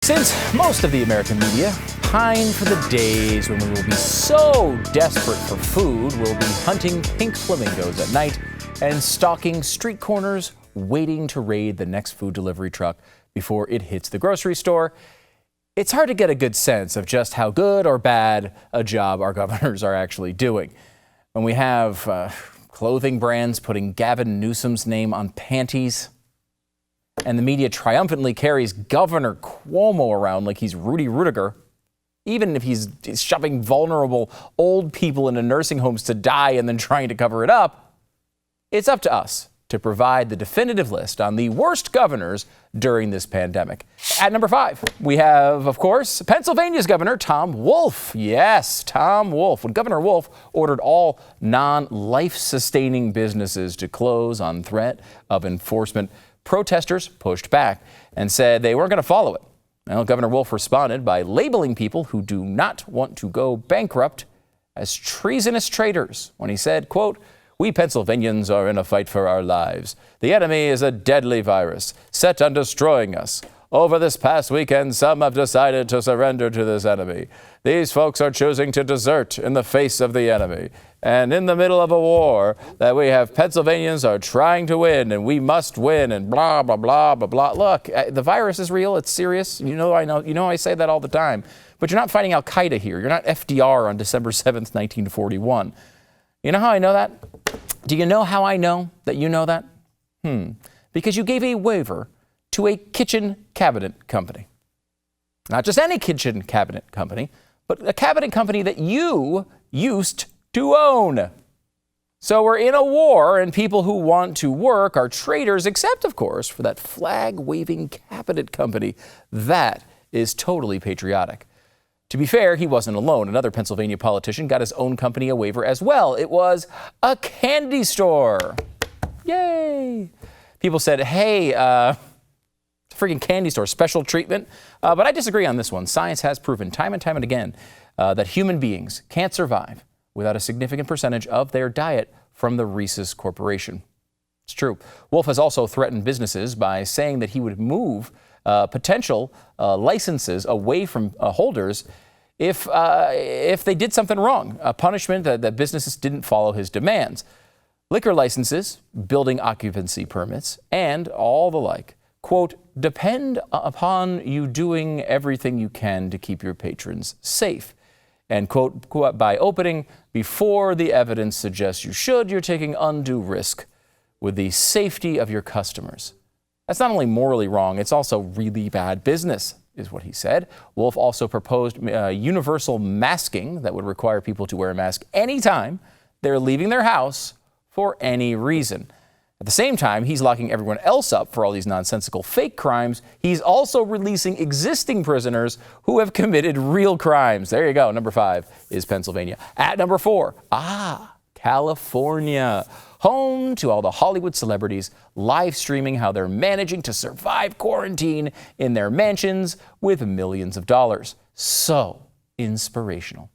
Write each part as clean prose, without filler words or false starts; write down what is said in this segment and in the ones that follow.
Since most of the American media pine for the days when we will be so desperate for food, we'll be hunting pink flamingos at night and stalking street corners, waiting to raid the next food delivery truck before it hits the grocery store, it's hard to get a good sense of just how good or bad a job our governors are actually doing. When we have clothing brands putting Gavin Newsom's name on panties, and the media triumphantly carries Governor Cuomo around like he's Rudy Rudiger, even if he's shoving vulnerable old people into nursing homes to die and then trying to cover it up, it's up to us to provide the definitive list on the worst governors during this pandemic. At number 5, we have, of course, Pennsylvania's Governor Tom Wolf. Yes, Tom Wolf. When Governor Wolf ordered all non-life-sustaining businesses to close on threat of enforcement, protesters pushed back and said they weren't going to follow it. Well, Governor Wolf responded by labeling people who do not want to go bankrupt as treasonous traitors when he said, quote, "We Pennsylvanians are in a fight for our lives. The enemy is a deadly virus set on destroying us. Over this past weekend, some have decided to surrender to this enemy. These folks are choosing to desert in the face of the enemy. And in the middle of a war that we have, Pennsylvanians are trying to win, and we must win, and blah, blah, blah, blah, blah." Look, the virus is real. It's serious. You know I say that all the time. But you're not fighting Al-Qaeda here. You're not FDR on December 7th, 1941. You know how I know that? Do you know how I know that you know that? Because you gave a waiver to a kitchen cabinet company. Not just any kitchen cabinet company, but a cabinet company that you used to own. So we're in a war, and people who want to work are traitors, except, of course, for that flag-waving cabinet company. That is totally patriotic. To be fair, he wasn't alone. Another Pennsylvania politician got his own company a waiver as well. It was a candy store. Yay! People said, hey, freaking candy store, special treatment. But I disagree on this one. Science has proven time and time and again that human beings can't survive without a significant percentage of their diet from the Reese's Corporation. It's true. Wolf has also threatened businesses by saying that he would move potential licenses away from holders if they did something wrong, a punishment that businesses didn't follow his demands. Liquor licenses, building occupancy permits, and all the like, quote, depend upon you doing everything you can to keep your patrons safe. And, quote, by opening before the evidence suggests you should, you're taking undue risk with the safety of your customers. That's not only morally wrong, it's also really bad business, is what he said. Wolf also proposed universal masking that would require people to wear a mask anytime they're leaving their house for any reason. At the same time, he's locking everyone else up for all these nonsensical fake crimes. He's also releasing existing prisoners who have committed real crimes. There you go. Number 5 is Pennsylvania. At number 4, California. Home to all the Hollywood celebrities live streaming how they're managing to survive quarantine in their mansions with millions of dollars. So inspirational.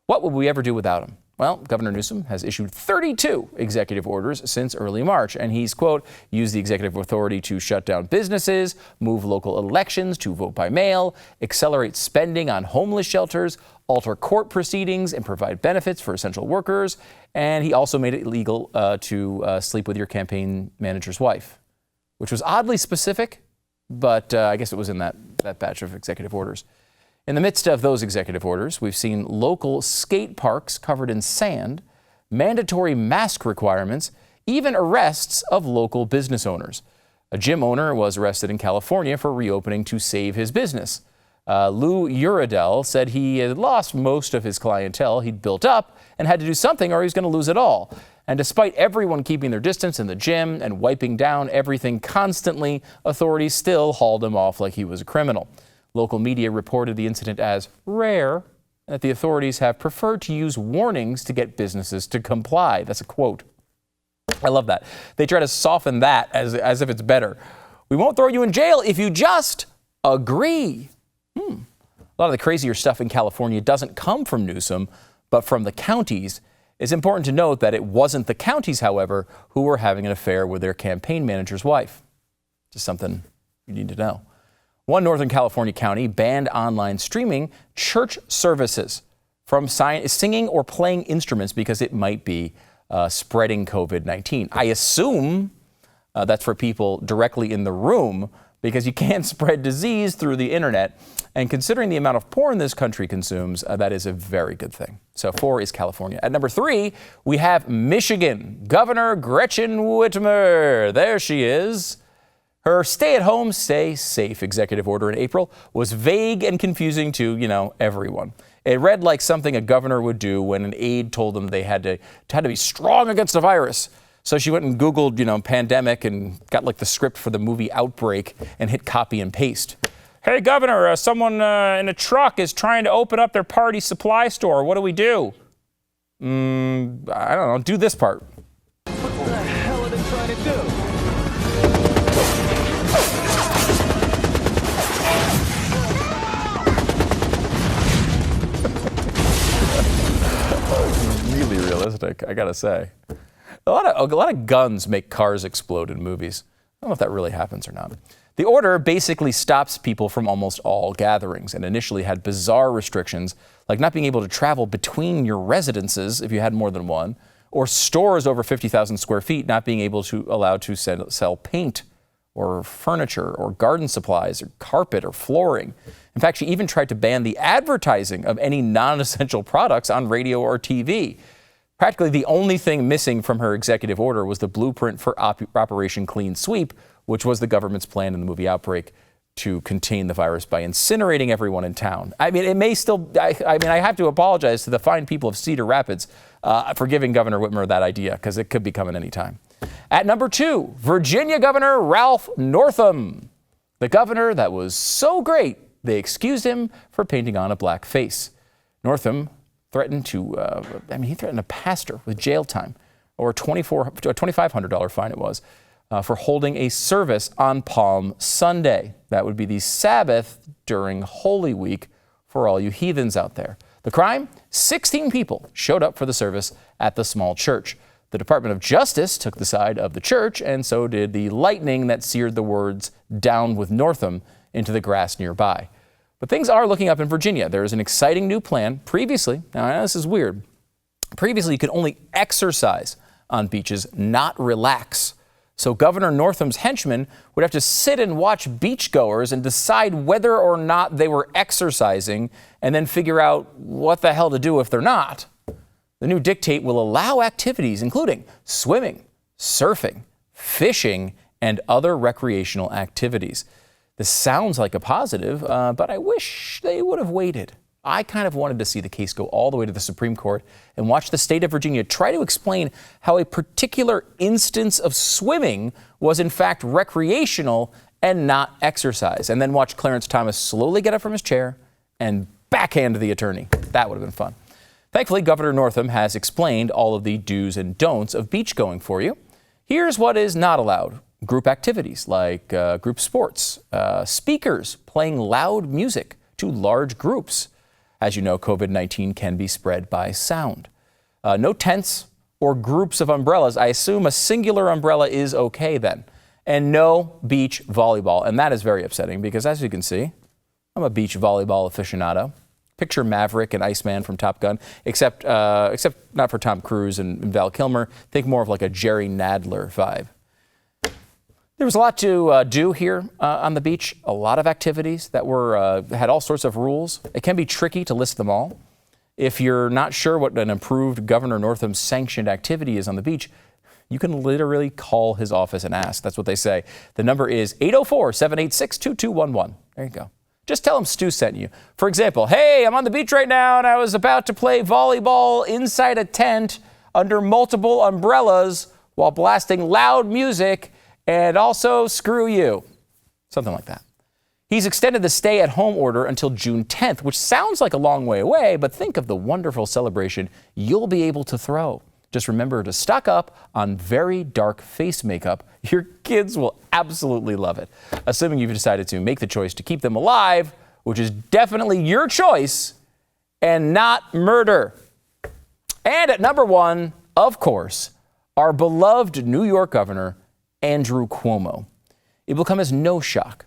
What would we ever do without him? Well, Governor Newsom has issued 32 executive orders since early March, and he's, quote, used the executive authority to shut down businesses, move local elections to vote by mail, accelerate spending on homeless shelters, alter court proceedings, and provide benefits for essential workers. And he also made it illegal to sleep with your campaign manager's wife, which was oddly specific, but I guess it was in that batch of executive orders. In the midst of those executive orders, we've seen local skate parks covered in sand, mandatory mask requirements, even arrests of local business owners. A gym owner was arrested in California for reopening to save his business. Lou Uradell said he had lost most of his clientele he'd built up and had to do something or he was going to lose it all. And despite everyone keeping their distance in the gym and wiping down everything constantly, authorities still hauled him off like he was a criminal. Local media reported the incident as rare, and that the authorities have preferred to use warnings to get businesses to comply. That's a quote. I love that. They try to soften that as if it's better. We won't throw you in jail if you just agree. A lot of the crazier stuff in California doesn't come from Newsom, but from the counties. It's important to note that it wasn't the counties, however, who were having an affair with their campaign manager's wife. Just something you need to know. One Northern California county banned online streaming church services from singing or playing instruments because it might be spreading COVID-19. I assume that's for people directly in the room because you can't spread disease through the internet. And considering the amount of porn this country consumes, that is a very good thing. So 4 is California. At number 3, we have Michigan. Governor Gretchen Whitmer. There she is. Her stay-at-home, stay safe executive order in April was vague and confusing to, everyone. It read like something a governor would do when an aide told them they had to be strong against the virus. So she went and Googled, pandemic and got like the script for the movie Outbreak and hit copy and paste. Hey, Governor, someone in a truck is trying to open up their party supply store. What do we do? I don't know. Do this part. What the hell are they trying to do? Really realistic, I gotta say. A lot of guns make cars explode in movies. I don't know if that really happens or not. The order basically stops people from almost all gatherings and initially had bizarre restrictions like not being able to travel between your residences if you had more than one, or stores over 50,000 square feet not being allowed to sell paint or furniture or garden supplies or carpet or flooring. In fact, she even tried to ban the advertising of any non-essential products on radio or TV. Practically the only thing missing from her executive order was the blueprint for Operation Clean Sweep, which was the government's plan in the movie Outbreak to contain the virus by incinerating everyone in town. I mean, it may still, I have to apologize to the fine people of Cedar Rapids for giving Governor Whitmer that idea, because it could be coming anytime. At number 2, Virginia Governor Ralph Northam. The governor that was so great, they excused him for painting on a black face. Northam threatened he threatened a pastor with jail time, or a $2,500 fine it was, for holding a service on Palm Sunday. That would be the Sabbath during Holy Week for all you heathens out there. The crime? 16 people showed up for the service at the small church. The Department of Justice took the side of the church, and so did the lightning that seared the words "Down with Northam" into the grass nearby. But things are looking up in Virginia. There is an exciting new plan. Previously, now I know this is weird, previously you could only exercise on beaches, not relax. So Governor Northam's henchmen would have to sit and watch beachgoers and decide whether or not they were exercising and then figure out what the hell to do if they're not. The new dictate will allow activities including swimming, surfing, fishing, and other recreational activities. This sounds like a positive, but I wish they would have waited. I kind of wanted to see the case go all the way to the Supreme Court and watch the state of Virginia try to explain how a particular instance of swimming was in fact recreational and not exercise, and then watch Clarence Thomas slowly get up from his chair and backhand the attorney. That would have been fun. Thankfully, Governor Northam has explained all of the do's and don'ts of beach going for you. Here's what is not allowed. Group activities like group sports, speakers playing loud music to large groups. As you know, COVID-19 can be spread by sound. No tents or groups of umbrellas. I assume a singular umbrella is okay then. And no beach volleyball. And that is very upsetting because, as you can see, I'm a beach volleyball aficionado. Picture Maverick and Iceman from Top Gun, except not for Tom Cruise and Val Kilmer. Think more of like a Jerry Nadler vibe. There was a lot to do here on the beach, a lot of activities that had all sorts of rules. It can be tricky to list them all. If you're not sure what an approved Governor Northam sanctioned activity is on the beach, you can literally call his office and ask. That's what they say. The number is 804-786-2211. There you go. Just tell him Stu sent you. For example, hey, I'm on the beach right now and I was about to play volleyball inside a tent under multiple umbrellas while blasting loud music. And also, screw you. Something like that. He's extended the stay-at-home order until June 10th, which sounds like a long way away, but think of the wonderful celebration you'll be able to throw. Just remember to stock up on very dark face makeup. Your kids will absolutely love it, assuming you've decided to make the choice to keep them alive, which is definitely your choice, and not murder. And at number 1, of course, our beloved New York governor, Andrew Cuomo. It will come as no shock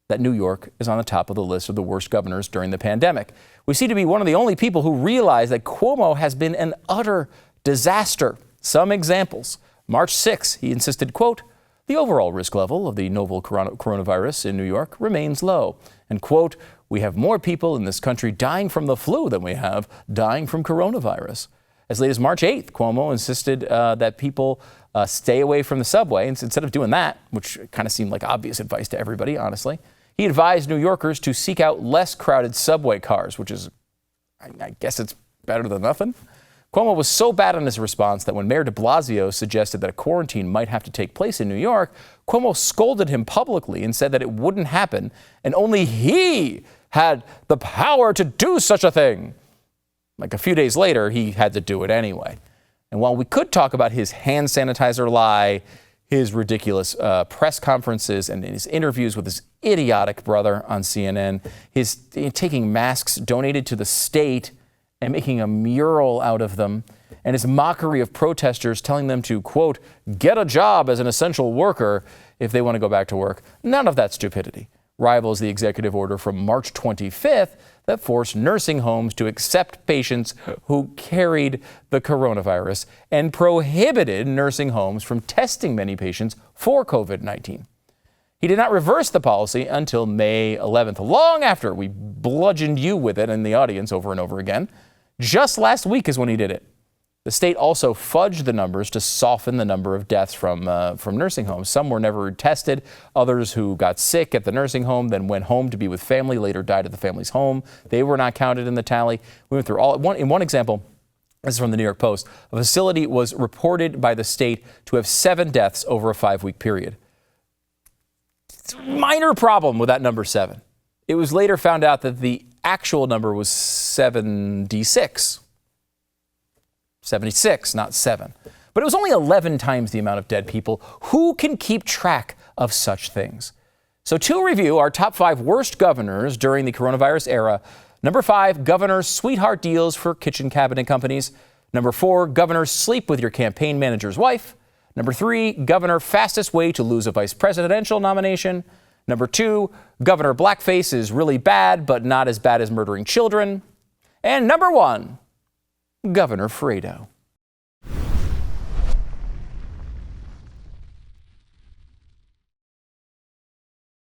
that New York is on the top of the list of the worst governors during the pandemic. We seem to be one of the only people who realize that Cuomo has been an utter disaster. Some examples. March 6, he insisted, quote, "The overall risk level of the novel coronavirus in New York remains low." And, quote, "We have more people in this country dying from the flu than we have dying from coronavirus." As late as March 8th, Cuomo insisted that people stay away from the subway. And instead of doing that, which kind of seemed like obvious advice to everybody, honestly, he advised New Yorkers to seek out less crowded subway cars, which is, I guess it's better than nothing. Cuomo was so bad on his response that when Mayor de Blasio suggested that a quarantine might have to take place in New York, Cuomo scolded him publicly and said that it wouldn't happen and only he had the power to do such a thing. Like a few days later, he had to do it anyway. And while we could talk about his hand sanitizer lie, his ridiculous press conferences and his interviews with his idiotic brother on CNN, his taking masks donated to the state and making a mural out of them, and his mockery of protesters telling them to, quote, "get a job as an essential worker" if they want to go back to work, none of that stupidity rivals the executive order from March 25th that forced nursing homes to accept patients who carried the coronavirus and prohibited nursing homes from testing many patients for COVID-19. He did not reverse the policy until May 11th, long after we bludgeoned you with it in the audience over and over again. Just last week is when he did it. The state also fudged the numbers to soften the number of deaths from nursing homes. Some were never tested. Others who got sick at the nursing home, then went home to be with family, later died at the family's home. They were not counted in the tally. We went through all. In one example, this is from the New York Post, a facility was reported by the state to have 7 deaths over a 5-week period. It's a minor problem with that number 7. It was later found out that the actual number was 76, not 7. But it was only 11 times the amount of dead people. Who can keep track of such things? So to review our top 5 worst governors during the coronavirus era. Number 5, governors' sweetheart deals for kitchen cabinet companies. Number 4, governors sleep with your campaign manager's wife. Number 3, governor fastest way to lose a vice presidential nomination. Number 2, governor blackface is really bad, but not as bad as murdering children. And number 1, Governor Fredo.